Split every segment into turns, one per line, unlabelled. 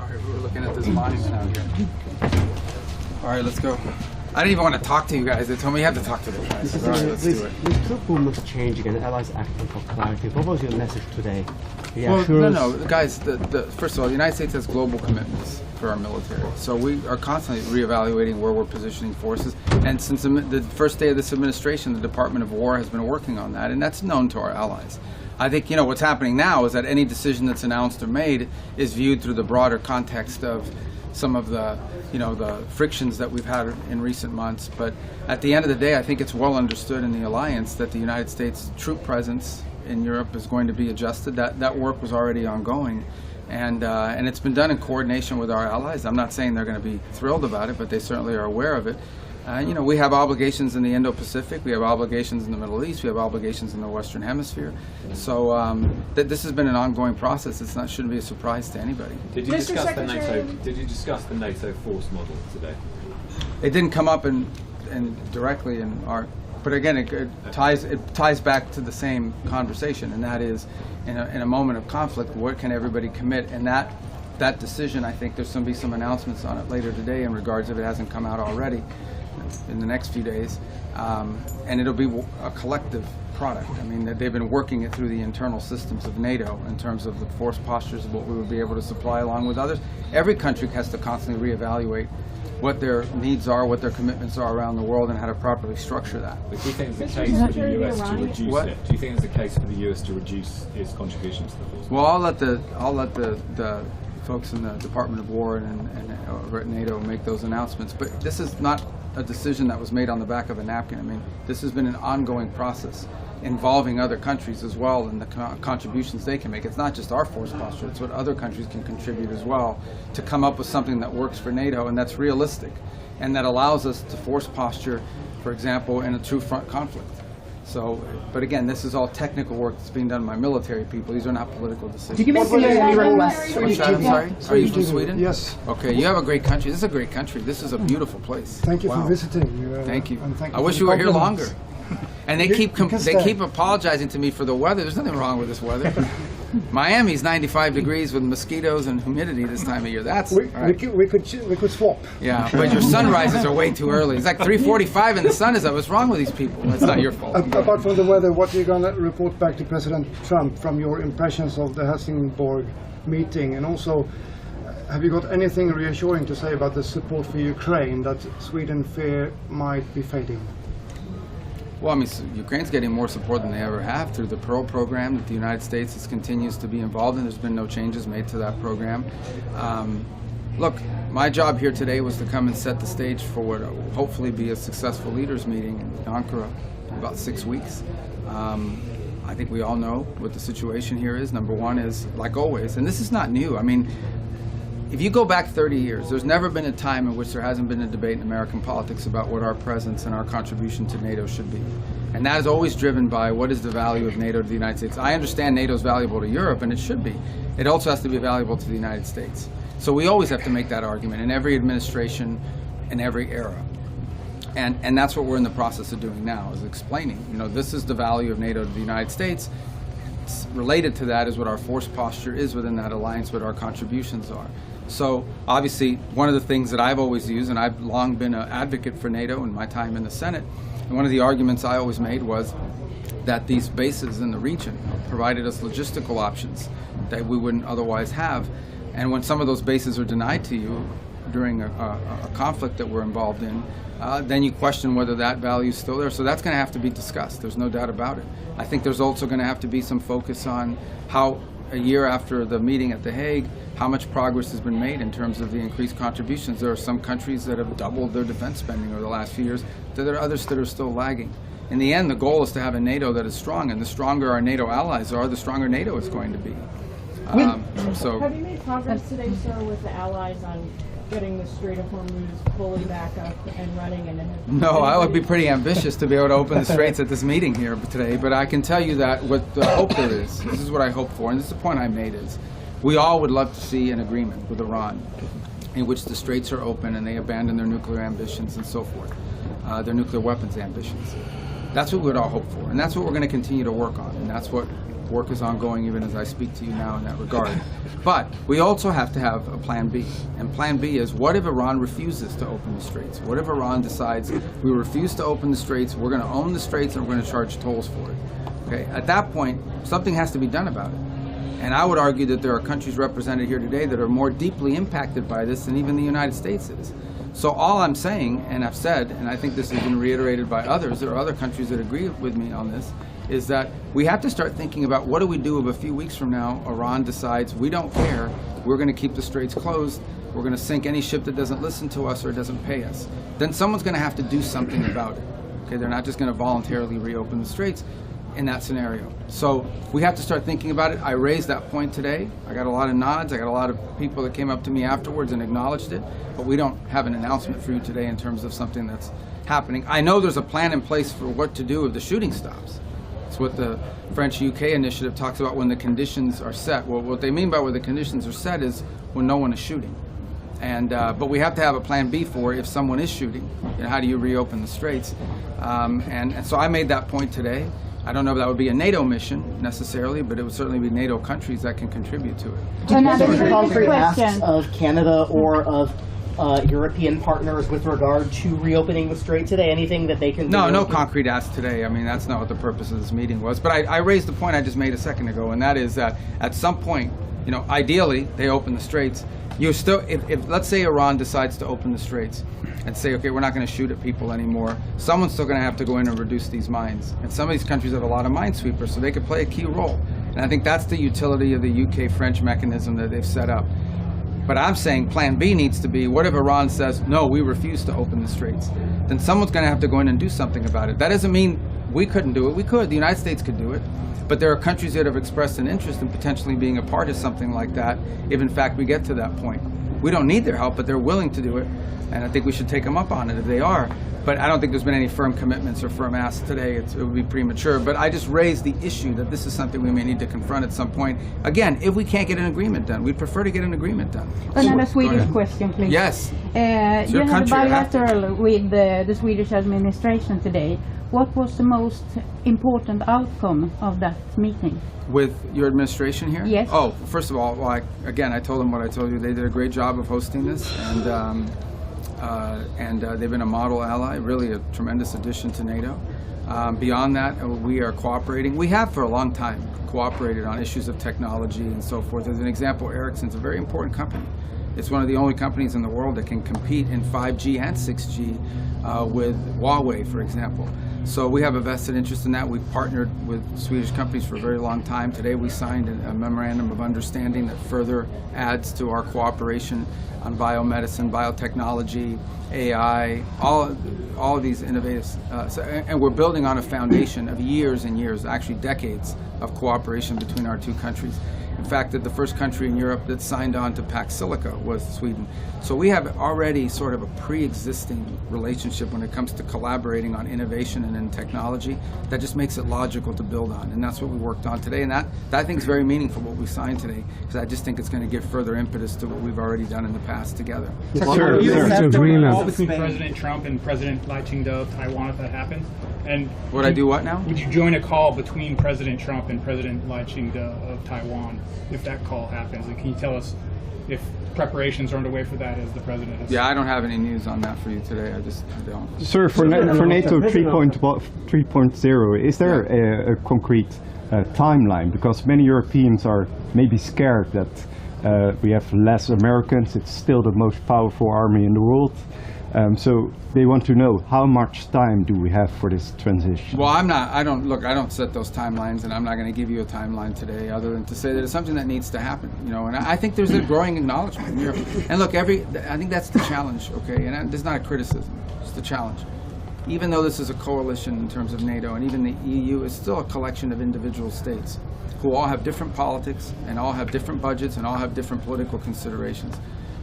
Sorry, we were looking at this monument out here. All right, let's go. I didn't even want to talk to you guys. They told me you have to talk to the guys. All right, let's do it.
With troop movements changing and allies acting for clarity, what was your message today?
No, guys, first of all, the United States has global commitments for our military. So we are constantly reevaluating where we're positioning forces. And since the first day of this administration, the Department of War has been working on that, and that's known to our allies. I think, what's happening now is that any decision that's announced or made is viewed through the broader context of some of the, the frictions that we've had in recent months. But at the end of the day, I think it's well understood in the alliance that the United States troop presence in Europe is going to be adjusted. That work was already ongoing, and it's been done in coordination with our allies. I'm not saying they're going to be thrilled about it, but they certainly are aware of it. We have obligations in the Indo-Pacific, we have obligations in the Middle East, we have obligations in the Western Hemisphere. So this has been an ongoing process. Shouldn't be a surprise to anybody.
Did you discuss the NATO force model today?
It didn't come up in directly in our. But again, it ties back to the same conversation, and that is, in a moment of conflict, what can everybody commit? And that decision, I think there's going to be some announcements on it later today in regards, if it hasn't come out already, in the next few days, and it'll be a collective product. I mean, they've been working it through the internal systems of NATO in terms of the force postures of what we would be able to supply along with others. Every country has to constantly reevaluate what their needs are, what their commitments are around the world, and how to properly structure that.
But do you think it's a case for the US to reduce it? Do you think it's a case for the US to reduce its contribution to the force?
Well, I'll let the folks in the Department of War and over at NATO make those announcements. But this is not a decision that was made on the back of a napkin. I mean, this has been an ongoing process involving other countries as well, and the contributions they can make. It's not just our force posture, it's what other countries can contribute as well to come up with something that works for NATO and that's realistic and that allows us to force posture, for example, in a true front conflict. So, but again, this is all technical work that's being done by military people. These are not political decisions.
Did you mention any requests?
What's that? I'm sorry? Are you from Sweden?
Yes.
Okay, you have a great country. This is a great country. This is a beautiful place.
Thank you
Wow.
for visiting.
Thank you.
And thank you
I wish
for
you were here
compliments.
longer. And they keep apologizing to me for the weather. There's nothing wrong with this weather. Miami's 95 degrees with mosquitoes and humidity this time of year.
We could swap.
Yeah, but your sunrises are way too early. It's like 3:45 and the sun is up. What's wrong with these people? That's not your fault.
Apart from the weather, what are you going to report back to President Trump from your impressions of the Helsingborg meeting? And also, have you got anything reassuring to say about the support for Ukraine that Sweden fear might be fading?
Well, I mean, Ukraine's getting more support than they ever have through the Pearl program that the United States continues to be involved in. There's been no changes made to that program. Look, my job here today was to come and set the stage for what will hopefully be a successful leaders meeting in Ankara in about 6 weeks. I think we all know what the situation here is. Number one is, like always, and this is not new. I mean, if you go back 30 years, there's never been a time in which there hasn't been a debate in American politics about what our presence and our contribution to NATO should be. And that is always driven by what is the value of NATO to the United States. I understand NATO is valuable to Europe, and it should be. It also has to be valuable to the United States. So we always have to make that argument in every administration, in every era. And that's what we're in the process of doing now, is explaining, this is the value of NATO to the United States. Related to that is what our force posture is within that alliance, what our contributions are. So obviously one of the things that I've always used, and I've long been an advocate for NATO in my time in the Senate, and one of the arguments I always made was that these bases in the region provided us logistical options that we wouldn't otherwise have. And when some of those bases are denied to you during a conflict that we're involved in, then you question whether that value is still there. So that's going to have to be discussed. There's no doubt about it. I think there's also going to have to be some focus on how, a year after the meeting at The Hague, how much progress has been made in terms of the increased contributions. There are some countries that have doubled their defense spending over the last few years. There are others that are still lagging. In the end, the goal is to have a NATO that is strong, and the stronger our NATO allies are, the stronger NATO is going to be.
Have you made progress today, sir, with the allies on getting the Strait of Hormuz fully back up and running?
No, I would be pretty ambitious to be able to open the straits at this meeting here today, but I can tell you that what the hope there is, this is what I hope for, and this is the point I made, is we all would love to see an agreement with Iran in which the straits are open and they abandon their nuclear ambitions and so forth, their nuclear weapons ambitions. That's what we'd all hope for, and that's what we're going to continue to work on, and that's what work is ongoing even as I speak to you now in that regard. But we also have to have a plan B. And plan B is, what if Iran refuses to open the straits? What if Iran decides we refuse to open the straits, we're going to own the straits, and we're going to charge tolls for it? Okay? At that point, something has to be done about it. And I would argue that there are countries represented here today that are more deeply impacted by this than even the United States is. So all I'm saying, and I've said, and I think this has been reiterated by others, there are other countries that agree with me on this, is that we have to start thinking about what do we do if a few weeks from now Iran decides we don't care, we're going to keep the straits closed, we're going to sink any ship that doesn't listen to us or doesn't pay us. Then someone's going to have to do something about it. Okay, they're not just going to voluntarily reopen the straits in that scenario. So we have to start thinking about it. I raised that point today. I got a lot of nods. I got a lot of people that came up to me afterwards and acknowledged it, but we don't have an announcement for you today in terms of something that's happening. I know there's a plan in place for what to do if the shooting stops. It's what the French-UK initiative talks about when the conditions are set. Well, what they mean by where the conditions are set is when no one is shooting. And but we have to have a plan B for if someone is shooting. You know, how do you reopen the straits? And so I made that point today. I don't know if that would be a NATO mission necessarily, but it would certainly be NATO countries that can contribute to it.
Another concrete asks of Canada or of European partners with regard to reopening the strait today? Anything that they can do?
No concrete ask today. I mean, that's not what the purpose of this meeting was. But I raised the point I just made a second ago, and that is that at some point, you know, ideally they open the straits. You're still, if let's say Iran decides to open the straits and say, okay, we're not going to shoot at people anymore, someone's still going to have to go in and reduce these mines. And some of these countries have a lot of minesweepers, so they could play a key role. And I think that's the utility of the UK-French mechanism that they've set up. But I'm saying plan B needs to be, what if Iran says, no, we refuse to open the straits? Then someone's going to have to go in and do something about it. That doesn't mean we couldn't do it. We could. The United States could do it. But there are countries that have expressed an interest in potentially being a part of something like that if, in fact, we get to that point. We don't need their help, but they're willing to do it. And I think we should take them up on it if they are. But I don't think there's been any firm commitments or firm asks today. It would be premature. But I just raised the issue that this is something we may need to confront at some point. Again, if we can't get an agreement done, we'd prefer to get an agreement done.
Another Swedish question, please.
Yes.
You had a bilateral with the Swedish administration today. What was the most important outcome of that meeting?
With your administration here?
Yes.
Oh, first of all, well, I told them what I told you. They did a great job of hosting this, and they've been a model ally, really a tremendous addition to NATO. Beyond that, we are cooperating. We have for a long time cooperated on issues of technology and so forth. As an example, Ericsson's a very important company. It's one of the only companies in the world that can compete in 5G and 6G with Huawei, for example. So we have a vested interest in that. We've partnered with Swedish companies for a very long time. Today we signed a memorandum of understanding that further adds to our cooperation on biomedicine, biotechnology, AI, all of these innovative, and we're building on a foundation of years and years, actually decades of cooperation between our two countries. In fact, the first country in Europe that signed on to Pax Silica was Sweden. So we have already sort of a pre-existing relationship when it comes to collaborating on innovation and in technology that just makes it logical to build on. And that's what we worked on today. And that I think is very meaningful, what we signed today, because I just think it's going to give further impetus to what we've already done in the past together.
Sure. Between President Trump and President Lai Ching-te of Taiwan, if that happens? And
would I do what now?
Would you join a call between President Trump and President Lai Ching-te of Taiwan if that call happens? And can you tell us if preparations are underway for that as the president has?
Yeah, I don't have any news on that for you today. I just don't.
Sir, for NATO 3.0, is there a concrete timeline? Because many Europeans are maybe scared that we have less Americans. It's still the most powerful army in the world. So they want to know how much time do we have for this transition?
Well, I don't set those timelines, and I'm not going to give you a timeline today other than to say that it's something that needs to happen, you know, and I think there's a growing acknowledgement in Europe. And look, I think that's the challenge, okay, and it's not a criticism, it's the challenge. Even though this is a coalition in terms of NATO, and even the EU is still a collection of individual states who all have different politics and all have different budgets and all have different political considerations.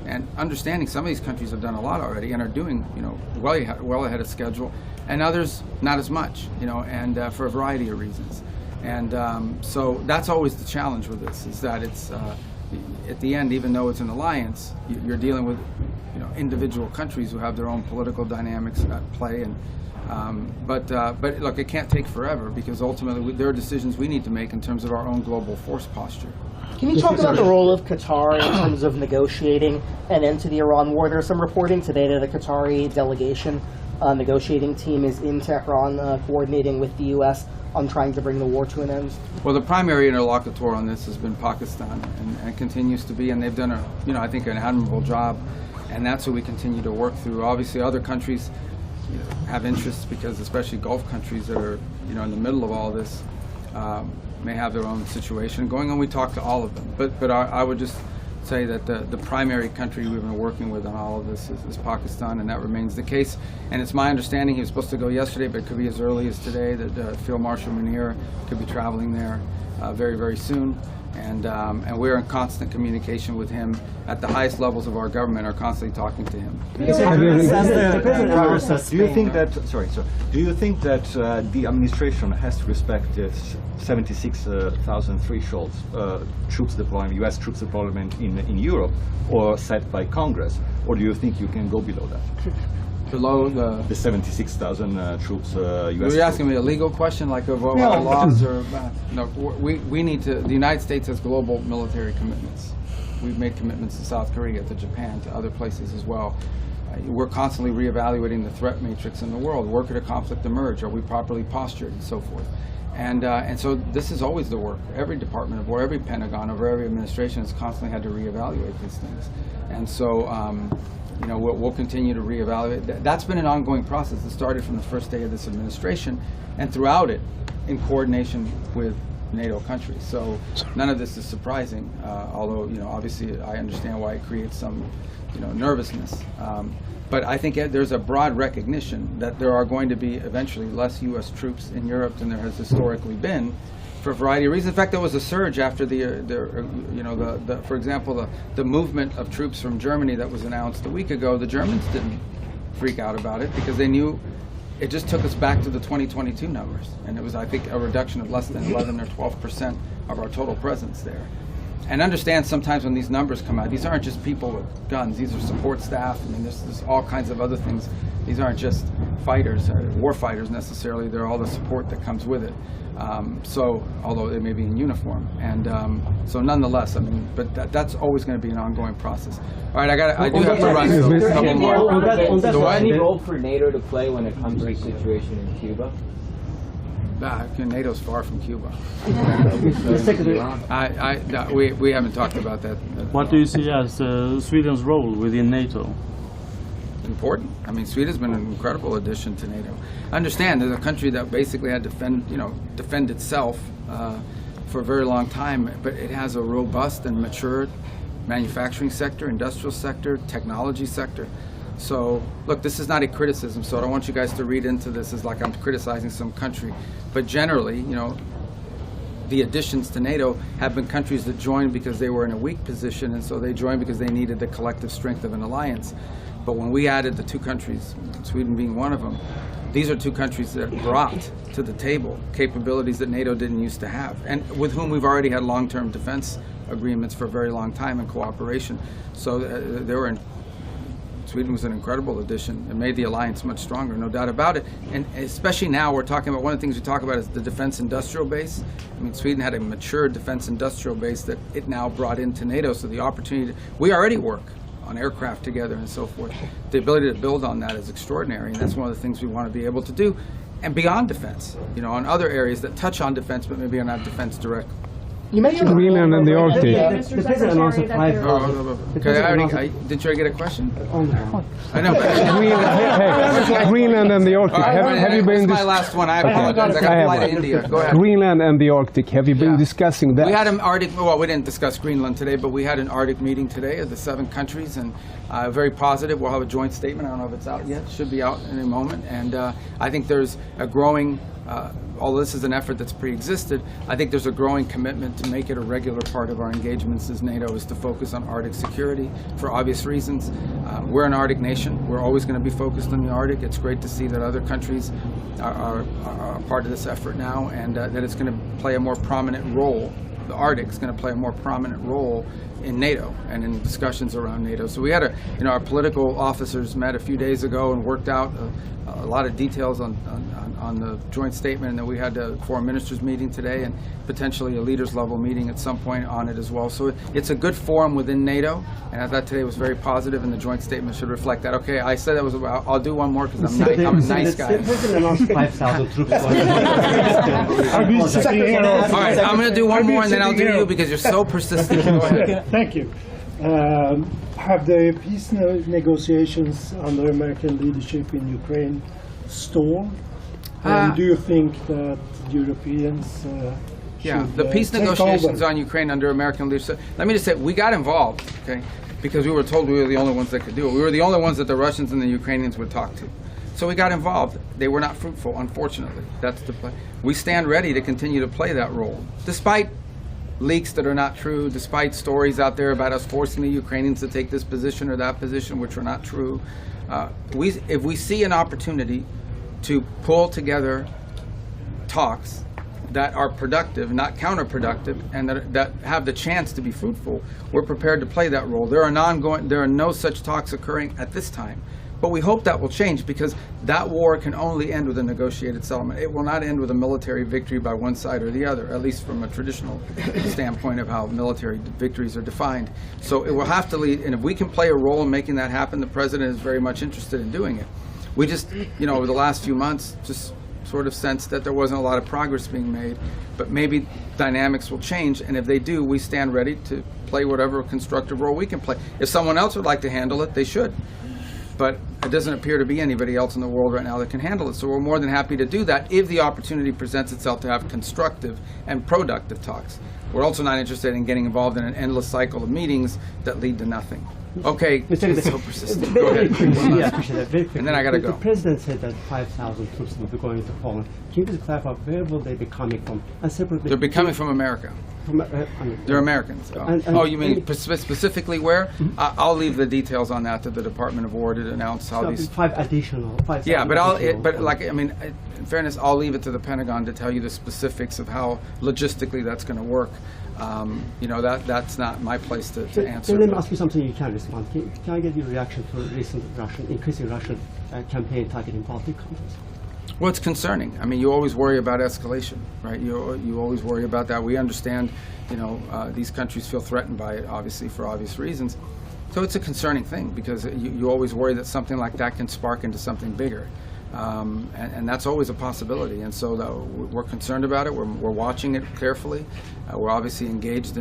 And understanding some of these countries have done a lot already and are doing, you know, well ahead of schedule, and others not as much, you know, and for a variety of reasons. And so that's always the challenge with this, is that it's at the end, even though it's an alliance, you're dealing with, you know, individual countries who have their own political dynamics at play. And but look, it can't take forever, because ultimately there are decisions we need to make in terms of our own global force posture.
Can you talk about the role of Qatar in terms of negotiating an end to the Iran war? There's some reporting today that a Qatari delegation negotiating team is in Tehran coordinating with the U.S. on trying to bring the war to an end.
Well, the primary interlocutor on this has been Pakistan, and continues to be, and they've done I think an admirable job, and that's what we continue to work through. Obviously, other countries have interests, because especially Gulf countries that are in the middle of all this may have their own situation going on. We talk to all of them, but I would just say that the primary country we've been working with on all of this is Pakistan, and that remains the case. And it's my understanding he was supposed to go yesterday, but it could be as early as today, that Field Marshal Munir could be traveling there very, very soon. And we're in constant communication with him at the highest levels of our government, are constantly talking to him.
Do you think that the administration has to respect the 76,000 threshold troops deployment, U.S. troops deployment in Europe, or set by Congress, or do you think you can go below that?
Below
the 76,000 troops, U.S.
Were you asking me a legal question, like of our laws, or no? We need to. The United States has global military commitments. We've made commitments to South Korea, to Japan, to other places as well. We're constantly reevaluating the threat matrix in the world. Where could a conflict emerge? Are we properly postured, and so forth? And so this is always the work. Every Department of War, every Pentagon, over every administration has constantly had to reevaluate these things. And so we'll continue to reevaluate. That's been an ongoing process that started from the first day of this administration, and throughout it, in coordination with NATO countries. So none of this is surprising, although obviously I understand why it creates some nervousness. But I think there's a broad recognition that there are going to be eventually less U.S. troops in Europe than there has historically been, for a variety of reasons. In fact, there was a surge after for example, the movement of troops from Germany that was announced a week ago. The Germans didn't freak out about it, because they knew it just took us back to the 2022 numbers, and it was, I think, a reduction of less than 11 or 12% of our total presence there. And understand, sometimes when these numbers come out, these aren't just people with guns. These are support staff. I mean, there's all kinds of other things. These aren't just fighters, or war fighters necessarily. They're all the support that comes with it. So, although they may be in uniform, and so nonetheless, I mean, but that's always going to be an ongoing process. All right, I do have to run. So a couple more.
Is there any role for NATO to play when it comes to the situation in Cuba?
NATO's far from Cuba. We haven't talked about that.
What do you see as Sweden's role within NATO?
Important. I mean, Sweden's been an incredible addition to NATO. Understand, there's a country that basically had to defend itself for a very long time, but it has a robust and mature manufacturing sector, industrial sector, technology sector. So, look, this is not a criticism, so I don't want you guys to read into this as like I'm criticizing some country. But generally, the additions to NATO have been countries that joined because they were in a weak position, and so they joined because they needed the collective strength of an alliance. But when we added the two countries, Sweden being one of them, these are two countries that brought to the table capabilities that NATO didn't used to have, and with whom we've already had long-term defense agreements for a very long time in cooperation. So Sweden was an incredible addition and made the alliance much stronger, no doubt about it. And especially now, we're talking about, one of the things we talk about is the defense industrial base. I mean, Sweden had a mature defense industrial base that it now brought into NATO, so the opportunity we already work on aircraft together and so forth. The ability to build on that is extraordinary, and that's one of the things we want to be able to do. And beyond defense, on other areas that touch on defense, but maybe are not defense direct.
You mentioned
Greenland and the Arctic.
The president also applied.
Didn't you get a question?
Oh, no.
I know. But
Greenland and the Arctic. Have you been?
This is my last one. I apologize. I got to fly to India. Go ahead.
Greenland and the Arctic. Have you been discussing that?
We had an Arctic. Well, we didn't discuss Greenland today, but we had an Arctic meeting today of the 7 countries, and very positive. We'll have a joint statement. I don't know if it's out yet. It should be out in a moment. And I think there's a growing. Although this is an effort that's pre-existed, I think there's a growing commitment to make it a regular part of our engagements as NATO, is to focus on Arctic security for obvious reasons. We're an Arctic nation. We're always going to be focused on the Arctic. It's great to see that other countries are part of this effort now, and that it's going to play a more prominent role the Arctic is going to play a more prominent role in NATO and in discussions around NATO. So we had our political officers met a few days ago and worked out a lot of details on the joint statement, and then we had a Foreign Ministers Meeting today and potentially a leaders level meeting at some point on it as well. So it's a good forum within NATO, and I thought today was very positive, and the joint statement should reflect that. Okay, I said that was about, I'll do one more because I'm a nice guy.
The president announced 5,000 troops.
All right, I'm going to do one more and then I'll do you because you're so persistent. Go ahead.
Thank you. Have the peace negotiations under American leadership in Ukraine stalled? And do you think that Europeans
the peace negotiations on Ukraine under American leadership, let me just say, we got involved, okay, because we were told we were the only ones that could do it. We were the only ones that the Russians and the Ukrainians would talk to. So we got involved. They were not fruitful, unfortunately. That's the play. We stand ready to continue to play that role, despite leaks that are not true, despite stories out there about us forcing the Ukrainians to take this position or that position, which are not true. If we see an opportunity to pull together talks that are productive, not counterproductive, and that have the chance to be fruitful, we're prepared to play that role. There are no such talks occurring at this time. But we hope that will change, because that war can only end with a negotiated settlement. It will not end with a military victory by one side or the other, at least from a traditional standpoint of how military victories are defined. So it will have to lead, and if we can play a role in making that happen, the president is very much interested in doing it. We just, over the last few months, just sort of sensed that there wasn't a lot of progress being made, but maybe dynamics will change, and if they do, we stand ready to play whatever constructive role we can play. If someone else would like to handle it, they should. But it doesn't appear to be anybody else in the world right now that can handle it. So we're more than happy to do that if the opportunity presents itself to have constructive and productive talks. We're also not interested in getting involved in an endless cycle of meetings that lead to nothing. Okay, it's so persistent. Go ahead. And then I got to go.
The president said that 5,000 troops will be going to Poland. Can you just clarify, where will they be coming from? And separately,
they're coming from America. They're Americans. You mean specifically where? I'll leave the details on that to the Department of War to announce how these
5,000.
Yeah, but in fairness, I'll leave it to the Pentagon to tell you the specifics of how logistically that's going to work. That's not my place to answer.
Let me ask you something you can respond. Can I get your reaction to recent increasing Russian campaign targeting Baltic countries?
Well, it's concerning. I mean, you always worry about escalation, right? You always worry about that. We understand, these countries feel threatened by it, obviously, for obvious reasons. So it's a concerning thing, because you always worry that something like that can spark into something bigger. And that's always a possibility. And so we're concerned about it. We're watching it carefully. We're obviously engaged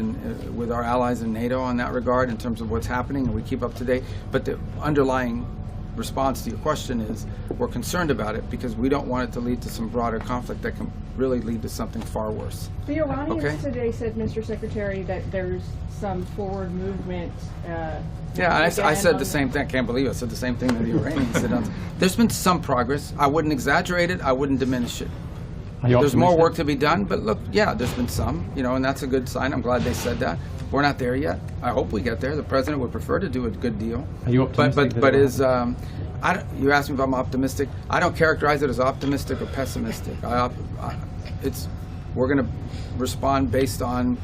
with our allies in NATO on that regard in terms of what's happening, and we keep up to date. But the underlying response to your question is we're concerned about it because we don't want it to lead to some broader conflict that can really lead to something far worse.
The Iranians today said, Mr. Secretary, that there's some forward movement.
I said the same thing. I can't believe I said the same thing that the Iranians said. There's been some progress. I wouldn't exaggerate it. I wouldn't diminish it. There's more work to be done, but look, there's been some, and that's a good sign. I'm glad they said that. We're not there yet. I hope we get there. The president would prefer to do a good deal.
Are you optimistic?
But you asked me if I'm optimistic. I don't characterize it as optimistic or pessimistic. We're going to respond based on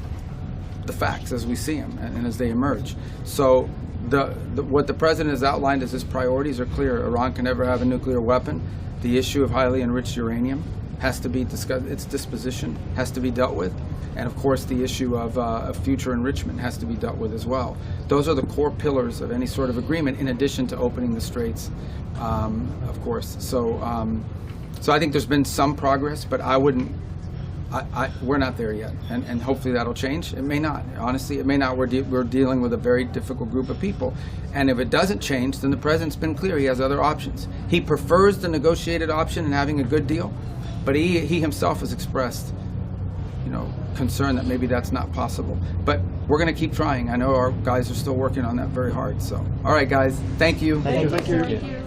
the facts as we see them and as they emerge. So what the president has outlined as his priorities are clear. Iran can never have a nuclear weapon. The issue of highly enriched uranium has to be discussed. Its disposition has to be dealt with. And of course, the issue of future enrichment has to be dealt with as well. Those are the core pillars of any sort of agreement, in addition to opening the straits, of course. So I think there's been some progress, but we're not there yet. And hopefully that'll change. It may not. Honestly, it may not. We're dealing with a very difficult group of people. And if it doesn't change, then the president's been clear. He has other options. He prefers the negotiated option and having a good deal, but he himself has expressed concern that maybe that's not possible. But we're going to keep trying. I know our guys are still working on that very hard. So, all right, guys, thank you.
Thank you.